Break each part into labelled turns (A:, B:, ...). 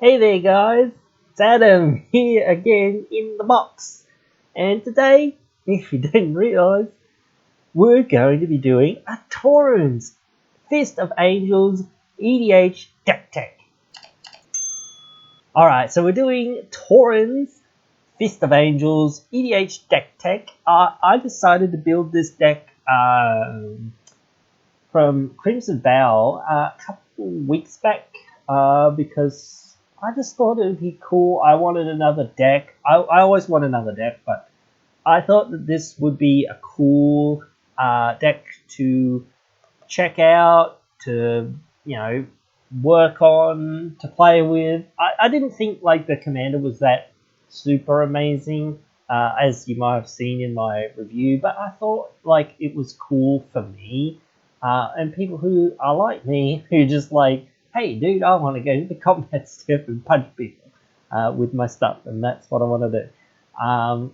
A: Hey there guys, it's Adam here again in the box, and today, if you didn't realise, we're going to be doing a Torens Fist of Angels EDH deck tech. Alright, so we're doing Torens Fist of Angels EDH deck tech. I decided to build this deck from Crimson Bow a couple weeks back because I just thought it would be cool. I wanted another deck. I always want another deck, but I thought that this would be a cool deck to check out, to, work on, to play with. I didn't think like the commander was that super amazing, as you might have seen in my review, but I thought like it was cool for me and people who are like me, who just like, hey dude, I want to go to the combat strip and punch people with my stuff, and that's what I want to do.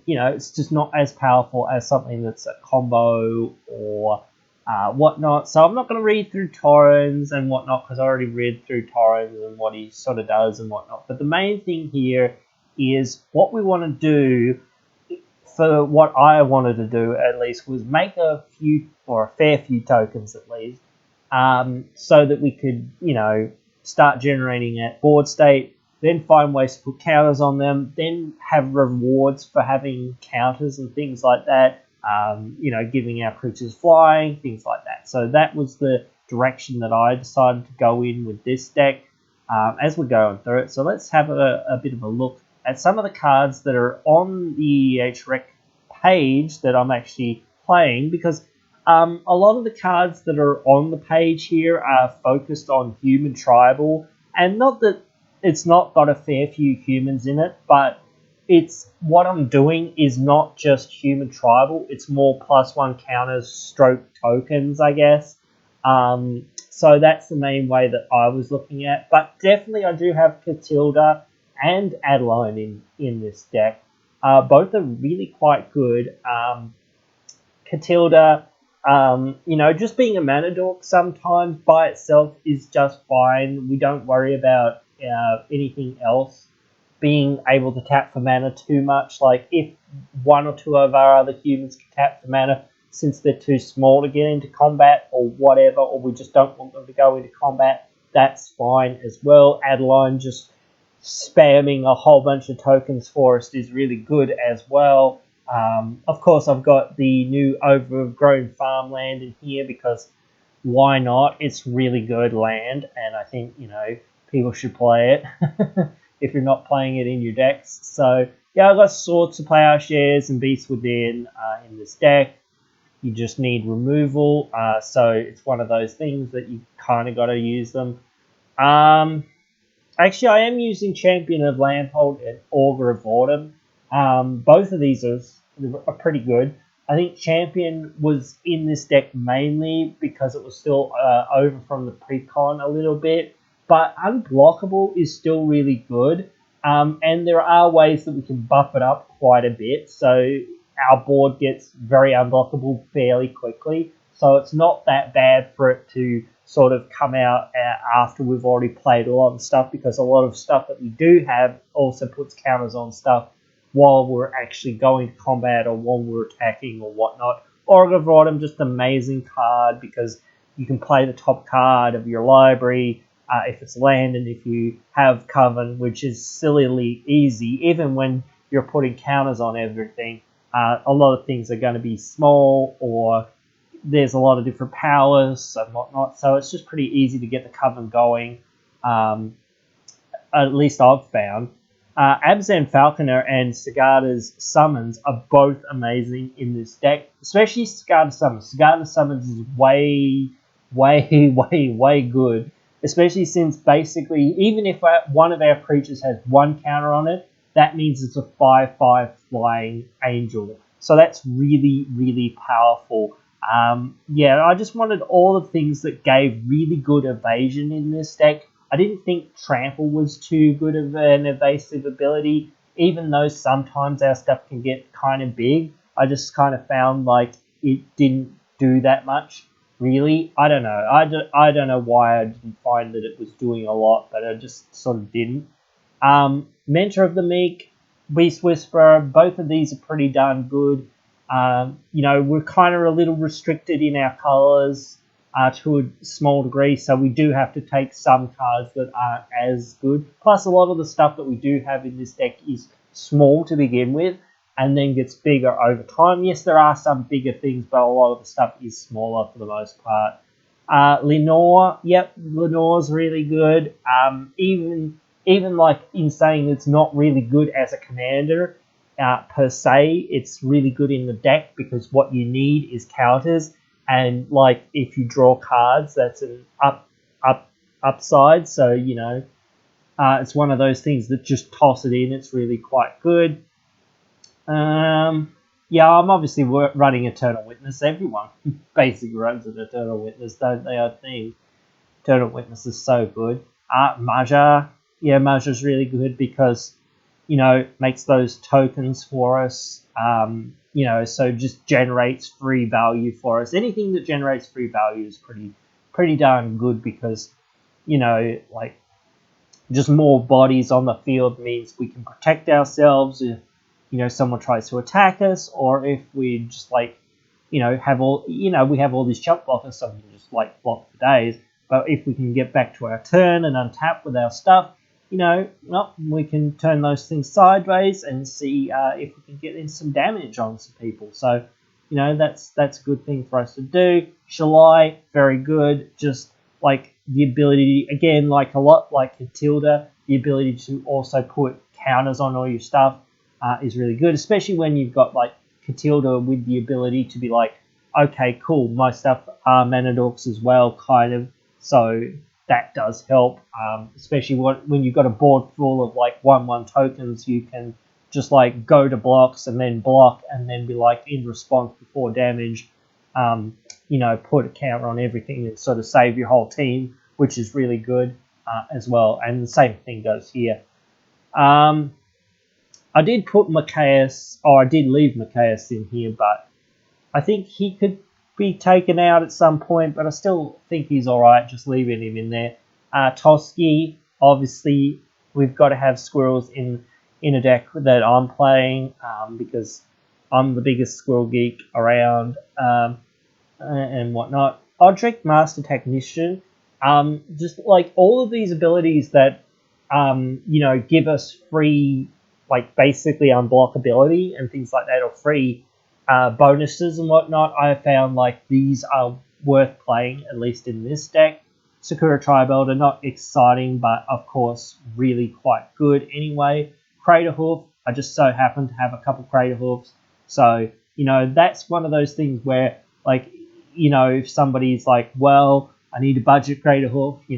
A: It's just not as powerful as something that's a combo or whatnot. So I'm not going to read through Torens and whatnot, because I already read through Torens and what he sort of does and whatnot. But the main thing here is what we want to do, for what I wanted to do at least, was make a few, or a fair few tokens at least, so that we could, start generating at board state, then find ways to put counters on them, then have rewards for having counters and things like that, giving our creatures flying, things like that. So that was the direction that I decided to go in with this deck as we're going through it. So let's have a bit of a look at some of the cards that are on the EDH Rec page that I'm actually playing, because a lot of the cards that are on the page here are focused on human tribal, and not that it's not got a fair few humans in it, but it's what I'm doing is not just human tribal, it's more +1 counters stroke tokens, I guess. So that's the main way that I was looking at, but definitely I do have Katilda and Adeline in this deck. Both are really quite good. Katilda, just being a mana dork sometimes by itself is just fine. We don't worry about anything else being able to tap for mana too much. Like if one or two of our other humans can tap for mana, since they're too small to get into combat or whatever, or we just don't want them to go into combat, that's fine as well. Adeline just spamming a whole bunch of tokens for us is really good as well. Of course, I've got the new overgrown farmland in here because why not? It's really good land, and I think, people should play it if you're not playing it in your decks. So, yeah, I've got Swords to Plowshares and Beasts Within in this deck. You just need removal, so it's one of those things that you kind of got to use them. Actually, I am using Champion of Landhold and Augur of Autumn. Both of these are pretty good. I think Champion was in this deck mainly because it was still over from the pre-con a little bit, but Unblockable is still really good, and there are ways that we can buff it up quite a bit, so our board gets very unblockable fairly quickly, so it's not that bad for it to sort of come out after we've already played a lot of stuff, because a lot of stuff that we do have also puts counters on stuff while we're actually going to combat or while we're attacking or whatnot. Augur of Autumn, just an amazing card because you can play the top card of your library if it's land, and if you have Coven, which is sillily easy, even when you're putting counters on everything. A lot of things are going to be small, or there's a lot of different powers and whatnot, so it's just pretty easy to get the Coven going, at least I've found. Abzan Falconer and Sigarda's Summons are both amazing in this deck, especially Sigarda Summons. Sigarda Summons is way good, especially since basically, even if one of our creatures has one counter on it, that means it's a 5/5 flying angel. So that's really, really powerful. I just wanted all the things that gave really good evasion in this deck. I didn't think Trample was too good of an evasive ability, even though sometimes our stuff can get kind of big. I just kind of found like it didn't do that much, really. I don't know. I don't know why I didn't find that it was doing a lot, but I just sort of didn't. Mentor of the Meek, Beast Whisperer, both of these are pretty darn good. We're kind of a little restricted in our colours to a small degree, so we do have to take some cards that aren't as good. Plus, a lot of the stuff that we do have in this deck is small to begin with, and then gets bigger over time. Yes, there are some bigger things, but a lot of the stuff is smaller for the most part. Lenore, yep, Lenore's really good. Even like in saying it's not really good as a commander per se, it's really good in the deck because what you need is counters, and like if you draw cards, that's an upside. So it's one of those things that just toss it in. It's really quite good. Yeah, I'm obviously running Eternal Witness. Everyone basically runs an Eternal Witness, don't they? I think Eternal Witness is so good. Maja, yeah, Maja's really good because makes those tokens for us. So just generates free value for us. Anything that generates free value is pretty darn good because like just more bodies on the field means we can protect ourselves if someone tries to attack us, or if we just have all these chump blockers, so we can just block for days. But if we can get back to our turn and untap with our stuff, we can turn those things sideways and see if we can get in some damage on some people. So that's a good thing for us to do. Shalai, very good. Just like the ability, again, like a lot like Katilda, the ability to also put counters on all your stuff is really good, especially when you've got like Katilda with the ability to be like, okay, cool, my stuff are mana dorks as well, kind of. So that does help, especially when you've got a board full of like 1/1 tokens. You can just go to blocks and then block and then be in response before damage, put a counter on everything and sort of save your whole team, which is really good as well. And the same thing goes here. I did put Macias, or I did leave Macias in here, but I think he could be taken out at some point, but I still think he's alright, just leaving him in there. Toski, obviously, we've got to have squirrels in a deck that I'm playing because I'm the biggest squirrel geek around and whatnot. Odric, Master Technician, just all of these abilities that, give us free, basically unblockability and things like that, or free bonuses and whatnot. I have found these are worth playing, at least in this deck. Sakura Tribe-Elder, not exciting, but of course really quite good anyway. Crater Hoof, I just so happen to have a couple Crater Hoofs, so that's one of those things where if somebody's well, I need a budget Crater Hoof, you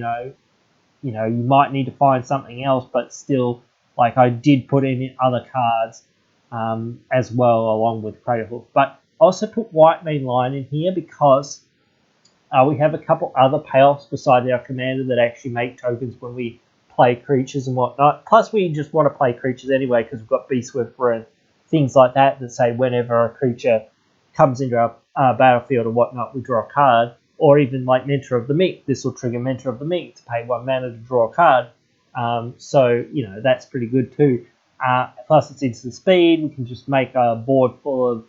A: might need to find something else, but still, I did put in other cards as well along with Crater Hoof. But I also put White Main Line in here because we have a couple other payoffs besides our commander that actually make tokens when we play creatures and whatnot. Plus, we just want to play creatures anyway because we've got Beast Whisperer and things like that say whenever a creature comes into our battlefield or whatnot, we draw a card. Or even Mentor of the Meek. This will trigger Mentor of the Meek to pay 1 mana to draw a card. So that's pretty good too. Plus, it's instant speed. We can just make a board full of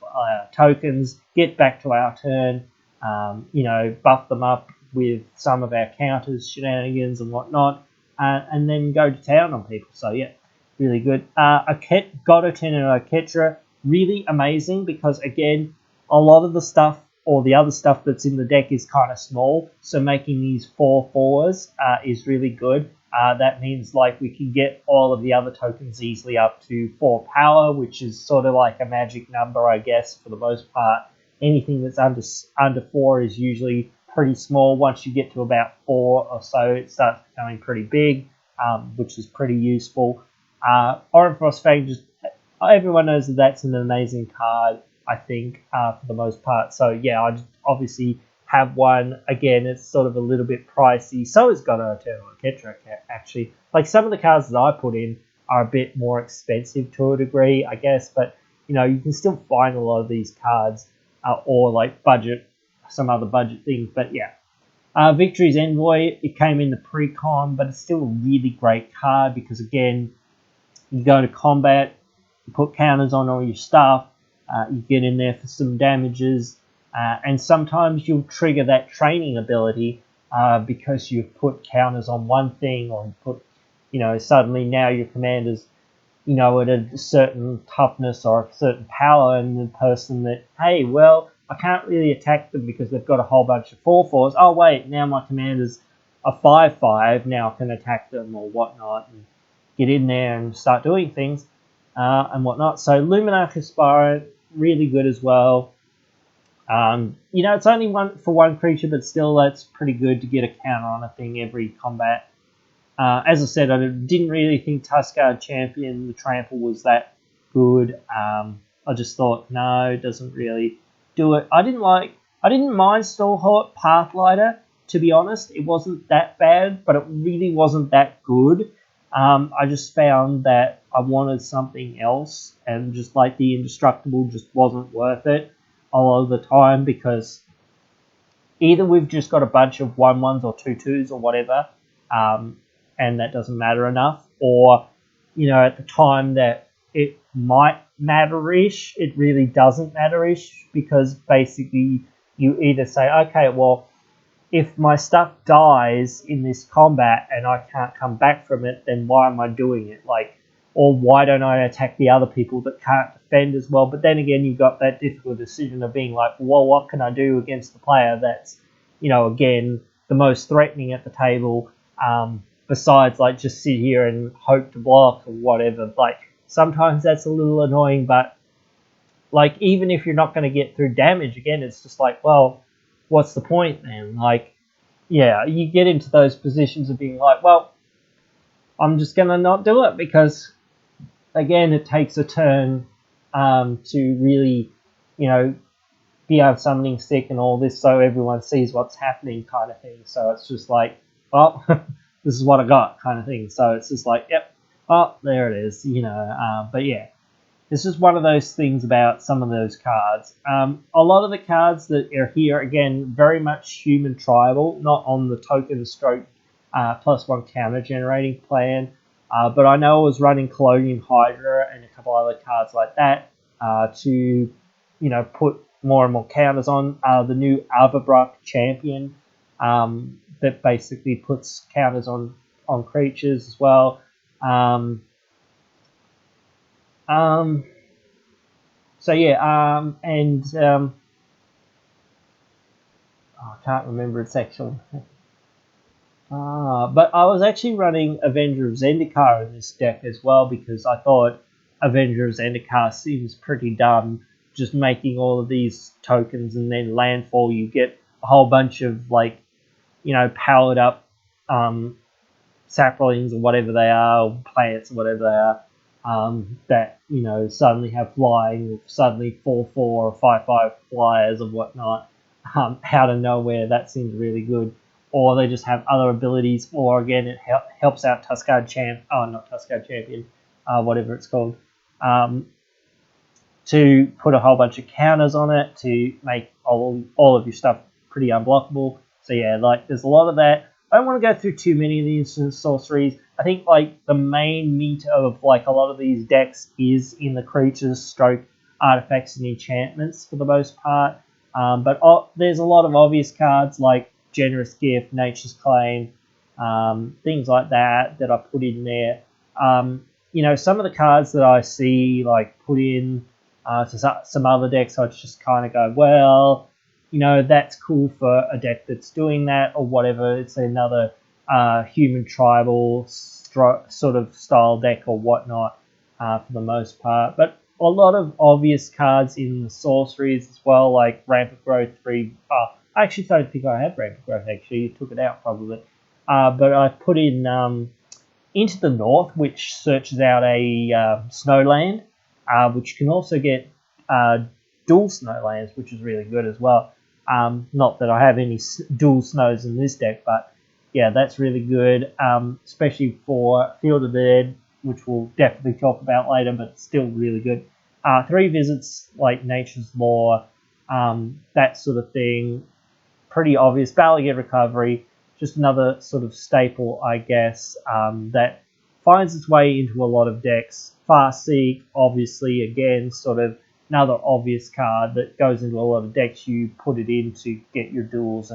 A: tokens, get back to our turn, buff them up with some of our counters, shenanigans and whatnot, and then go to town on people. So yeah, really good. Godotin and Oketra, really amazing because again, a lot of the stuff or the other stuff that's in the deck is kind of small, so making these 4/4s is really good. That means we can get all of the other tokens easily up to 4 power, which is sort of like a magic number, I guess, for the most part. Anything that's under 4 is usually pretty small. Once you get to about 4 or so, it starts becoming pretty big, which is pretty useful. Orinfrost Fang, just everyone knows that that's an amazing card, I think, for the most part. So yeah, I obviously have one. Again, it's sort of a little bit pricey. So is Godo Eternal Ketra, actually. Some of the cards that I put in are a bit more expensive to a degree, I guess, but you can still find a lot of these cards or budget, some other budget things. But yeah, Victory's Envoy, it came in the pre-con, but it's still a really great card because again, You go to combat, you put counters on all your stuff, you get in there for some damages, and sometimes you'll trigger that training ability because you've put counters on one thing, or you put, suddenly now your commander's, at a certain toughness or a certain power, and the person that, hey, well, I can't really attack them because they've got a whole bunch of 4/4s. Oh, wait, now my commander's a 5/5, now I can attack them or whatnot, and get in there and start doing things and whatnot. So Luminarch Aspirant, really good as well. It's only one creature, but still that's pretty good to get a counter on a thing every combat. As I said, I didn't really think Tuskarr Champion, the Trample, was that good. I just thought, no, it doesn't really do it. I didn't mind Stalhort Pathlighter, to be honest. It wasn't that bad, but it really wasn't that good. I just found that I wanted something else, and just like the Indestructible just wasn't worth it a lot of the time, because either we've just got a bunch of 1/1s or 2/2s or whatever, and that doesn't matter enough, or at the time that it might matter-ish, it really doesn't matter-ish, because basically you either say, okay, well, if my stuff dies in this combat and I can't come back from it, then why am I doing it? Or why don't I attack the other people that can't defend as well? But then again, you've got that difficult decision of being like, well, what can I do against the player that's, again, the most threatening at the table, besides just sit here and hope to block or whatever. Sometimes that's a little annoying, but even if you're not going to get through damage, again, it's just well, what's the point then? You get into those positions of being well, I'm just going to not do it, because, again, it takes a turn to really, be out summoning stick and all this so everyone sees what's happening kind of thing. So it's just well, this is what I got kind of thing. So it's just yep, oh, there it is, but yeah. This is one of those things about some of those cards. A lot of the cards that are here, again, very much human tribal, not on the token stroke +1 counter generating plan. But I know I was running Colonial Hydra and a couple other cards like that to, put more and more counters on. The new Averbruck Champion that basically puts counters on creatures as well. So yeah, I can't remember its actual. But I was actually running Avenger of Zendikar in this deck as well, because I thought Avenger of Zendikar seems pretty dumb, just making all of these tokens and then landfall. You get a whole bunch of powered up saplings or whatever they are, or plants or whatever they are. That suddenly have flying, suddenly 4/4 or 5/5 flyers and whatnot, out of nowhere. That seems really good. Or they just have other abilities, or again it helps out Tuskarr Champion, whatever it's called, to put a whole bunch of counters on it to make all of your stuff pretty unblockable. So yeah, there's a lot of that. I don't want to go through too many of the instant sorceries. I think the main meat of a lot of these decks is in the creatures, stroke, artifacts, and enchantments for the most part. But there's a lot of obvious cards like Generous Gift, Nature's Claim, things like that I put in there. Some of the cards that I see put in to some other decks, I just kind of go, well, that's cool for a deck that's doing that or whatever. It's another human tribal sort of style deck or whatnot for the most part. But a lot of obvious cards in the sorceries as well, like Rampant Growth 3. I actually don't think I had Rampant Growth, actually. You took it out probably. But I put in Into the North, which searches out a snowland, which can also get dual snowlands, which is really good as well. Not that I have any dual snows in this deck, but yeah, that's really good, especially for Field of the Dead, which we'll definitely talk about later, but it's still really good. 3 visits, like Nature's Law, that sort of thing. Pretty obvious. Balaget Recovery, just another sort of staple, I guess, that finds its way into a lot of decks. Fast Seek, obviously, again, sort of another obvious card that goes into a lot of decks. You put it in to get your duels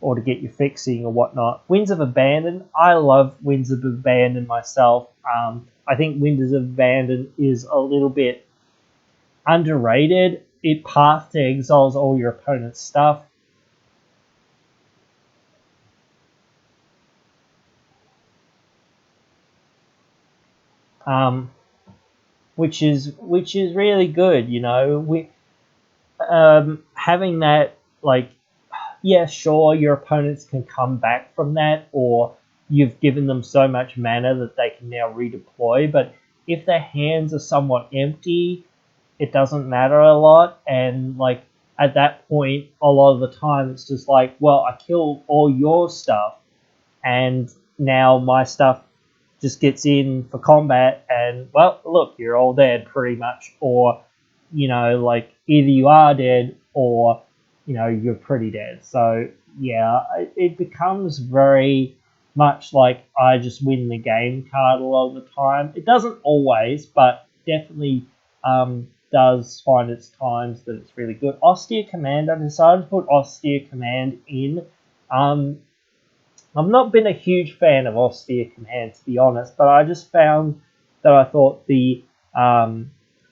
A: or to get your fixing or whatnot. Winds of Abandon. I love Winds of Abandon myself. I think Winds of Abandon is a little bit underrated. It path to exiles all your opponent's stuff. Which is really good, you know. Having that, like, yeah, sure, your opponents can come back from that, or you've given them so much mana that they can now redeploy. But if their hands are somewhat empty, it doesn't matter a lot. And like at that point, a lot of the time, it's just like, well, I killed all your stuff, and now my stuff just gets in for combat, and well, look, you're all dead pretty much, or you know, like either you are dead or you know you're pretty dead. So yeah, it becomes very much like I just win the game card a lot of the time. It doesn't always, but definitely does find its times that it's really good. Austere Commander, I decided to put Austere Command in. I've not been a huge fan of Austere Command, to be honest, but I just found that I thought the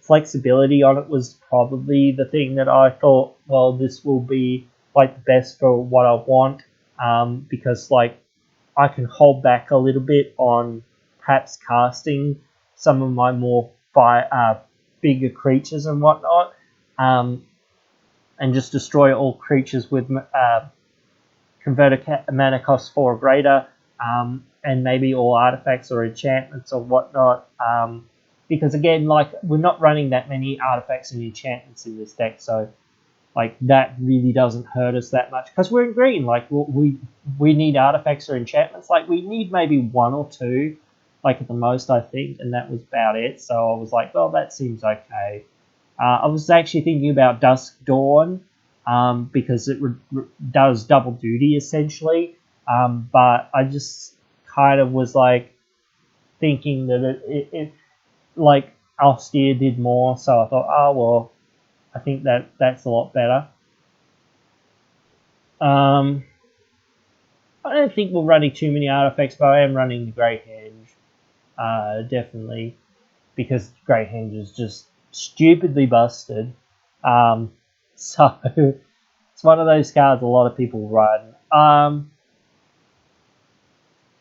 A: flexibility on it was probably the thing that I thought, well, this will be like the best for what I want, because like I can hold back a little bit on perhaps casting some of my more bigger creatures and whatnot, and just destroy all creatures with convert a mana cost 4 or greater, and maybe all artifacts or enchantments or whatnot. Because again, like we're not running that many artifacts and enchantments in this deck, so like that really doesn't hurt us that much because we're in green. Like we need artifacts or enchantments. Like we need maybe 1 or 2, like at the most, I think, and that was about it. So I was like, well, that seems okay. I was actually thinking about Dusk Dawn, because it does double duty essentially, but I just kind of was like thinking that it like Austere did more, so I thought, oh well, I think that's a lot better. I don't think we're running too many artifacts, but I am running the Great Henge, definitely, because Great Henge is just stupidly busted. So it's one of those cards a lot of people run.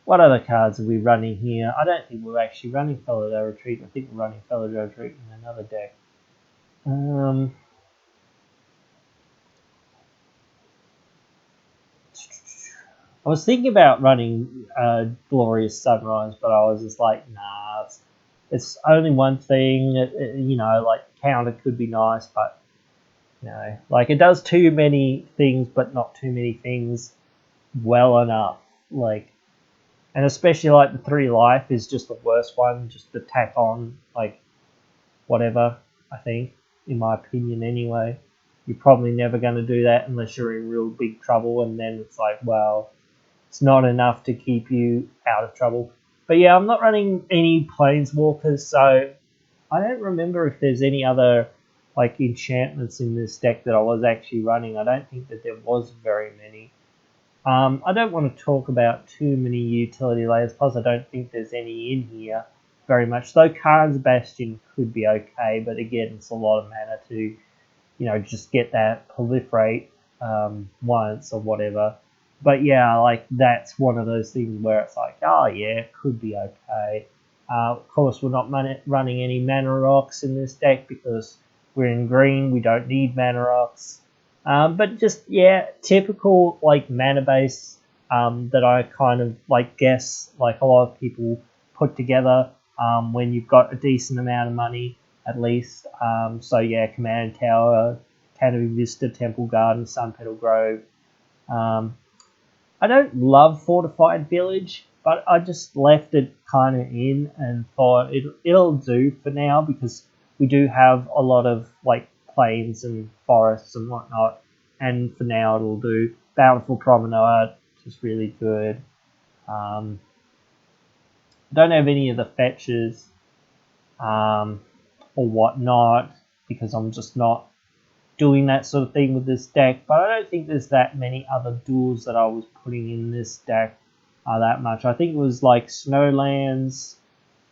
A: What other cards are we running here? I don't think we're actually running Felidar Retreat. I think we're running Felidar Retreat in another deck. I was thinking about running Glorious Sunrise, but I was just like, nah, it's only one thing. You know, like counter could be nice, but you know, like it does too many things, but not too many things well enough. Like, and especially like the 3 life is just the worst one, just to tack on like whatever. I think, in my opinion, anyway, you're probably never going to do that unless you're in real big trouble, and then it's like, well, it's not enough to keep you out of trouble. But yeah, I'm not running any Planeswalkers, so I don't remember if there's any other like enchantments in this deck that I was actually running. I don't think that there was very many. I don't want to talk about too many utility layers, plus I don't think there's any in here very much. Though Khan's Bastion could be okay, but again, it's a lot of mana to, you know, just get that proliferate once or whatever. But yeah, like that's one of those things where it's like, oh yeah, it could be okay. Of course, we're not running any mana rocks in this deck because we're in green. We don't need mana rocks. But just, yeah, typical like mana base that I kind of like guess like a lot of people put together when you've got a decent amount of money at least. So yeah, Command Tower, Canopy Vista, Temple Garden, Sun Petal Grove. I don't love Fortified Village, but I just left it kind of in and thought it'll do for now because we do have a lot of like plains and forests and whatnot, and for now it'll do. Bountiful Promenade, just really good. don't have any of the fetches or whatnot because I'm just not doing that sort of thing with this deck. But I don't think there's that many other duels that I was putting in this deck that much. I think it was like Snowlands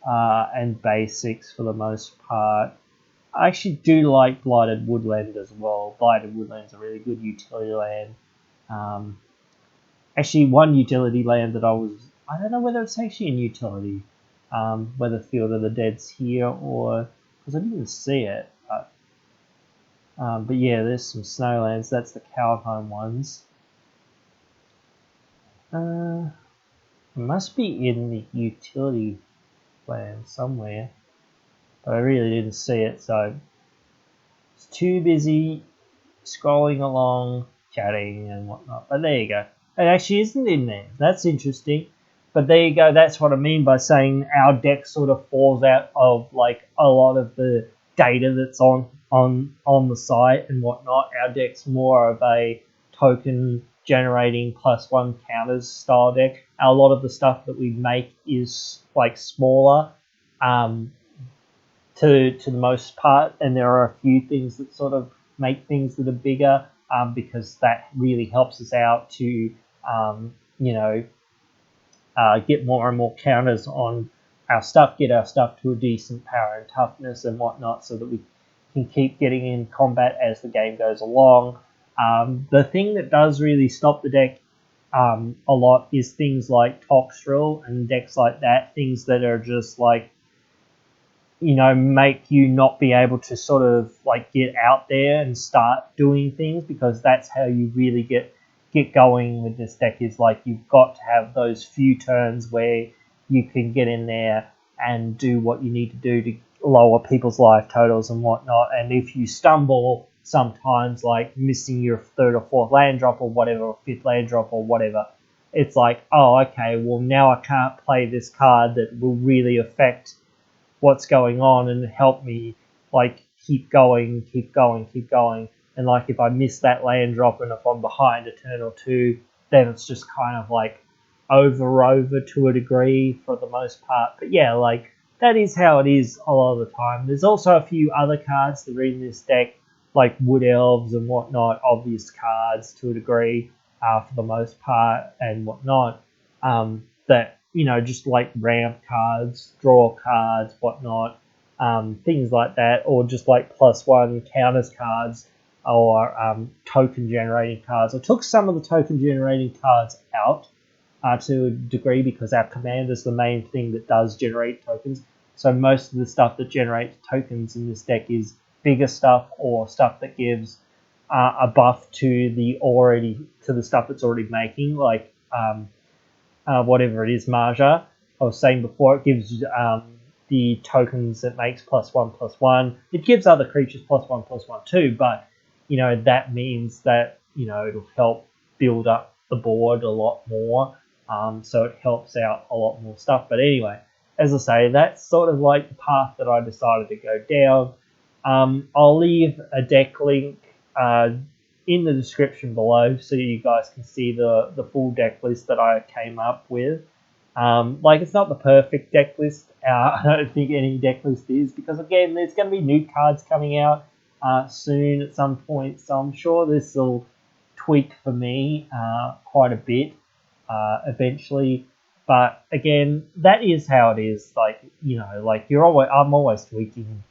A: and Basics for the most part. I actually do like Blighted Woodland as well. Blighted Woodland's a really good utility land. Actually, one utility land that I don't know whether it's actually in utility, whether Field of the Dead's here or, because I didn't see it. But yeah, there's some Snowlands. That's the Cowhome ones. It must be in the utility land somewhere, but I really didn't see it, so it's too busy scrolling along, chatting and whatnot. But there you go. It actually isn't in there. That's interesting. But there you go. That's what I mean by saying our deck sort of falls out of like a lot of the data that's on the site and whatnot. Our deck's more of a token generating +1 counters style deck. A lot of the stuff that we make is like smaller to the most part, and there are a few things that sort of make things that are bigger because that really helps us out to get more and more counters on our stuff, get our stuff to a decent power and toughness and whatnot so that we can keep getting in combat as the game goes along. The thing that does really stop the deck a lot is things like Toxtril and decks like that, things that are just like, make you not be able to sort of like get out there and start doing things, because that's how you really get going with this deck, is like you've got to have those few turns where you can get in there and do what you need to do to lower people's life totals and whatnot. And if you stumble sometimes, like missing your 3rd or 4th land drop or whatever, or 5th land drop or whatever, it's like, oh, okay, well now I can't play this card that will really affect what's going on and help me like keep going. And like if I miss that land drop and if I'm behind a turn or two, then it's just kind of like over to a degree for the most part. But yeah, like that is how it is a lot of the time. There's also a few other cards that are in this deck, like Wood Elves and whatnot, obvious cards to a degree for the most part and whatnot, that, just like ramp cards, draw cards, whatnot, things like that, or just like +1 counters cards, or token generating cards. I took some of the token generating cards out to a degree because our commander is the main thing that does generate tokens. So most of the stuff that generates tokens in this deck is bigger stuff or stuff that gives a buff to the stuff that's already making, like whatever it is, Marja. I was saying before, it gives the tokens that makes +1/+1. It gives other creatures +1/+1 too, but that means that it'll help build up the board a lot more. So it helps out a lot more stuff. But anyway, as I say, that's sort of like the path that I decided to go down. I'll leave a deck link in the description below so you guys can see the full deck list that I came up with. It's not the perfect deck list. I don't think any deck list is, because again, there's going to be new cards coming out soon at some point, so I'm sure this will tweak for me quite a bit eventually. But again, that is how it is. I'm always tweaking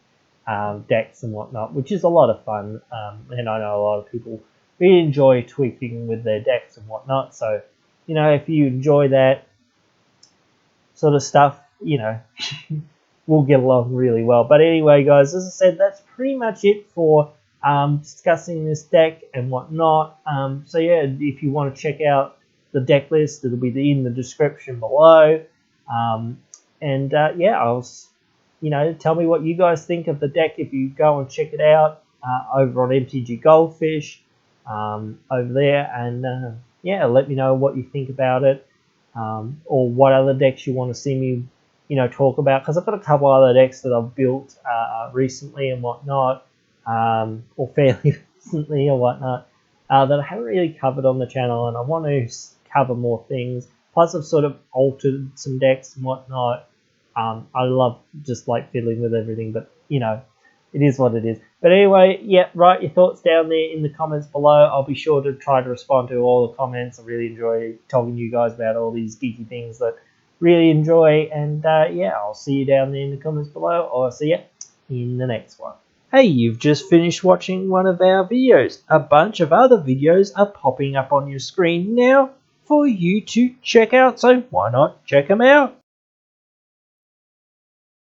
A: decks and whatnot, which is a lot of fun. And I know a lot of people really enjoy tweaking with their decks and whatnot. So, if you enjoy that sort of stuff, we'll get along really well. But anyway, guys, as I said, that's pretty much it for discussing this deck and whatnot. So yeah, if you want to check out the deck list, it'll be in the description below. Tell me what you guys think of the deck if you go and check it out over on MTG Goldfish over there, and let me know what you think about it, or what other decks you want to see me talk about, because I've got a couple other decks that I've built recently and whatnot, or fairly recently or whatnot, that I haven't really covered on the channel, and I want to cover more things. Plus I've sort of altered some decks and whatnot I love just like fiddling with everything, but you know, it is what it is. But anyway, yeah, write your thoughts down there in the comments below. I'll be sure to try to respond to all the comments. I really enjoy talking to you guys about all these geeky things that really enjoy. And yeah, I'll see you down there in the comments below, or I'll see you in the next one. Hey, you've just finished watching one of our videos. A bunch of other videos are popping up on your screen now for you to check out, so why not check them out?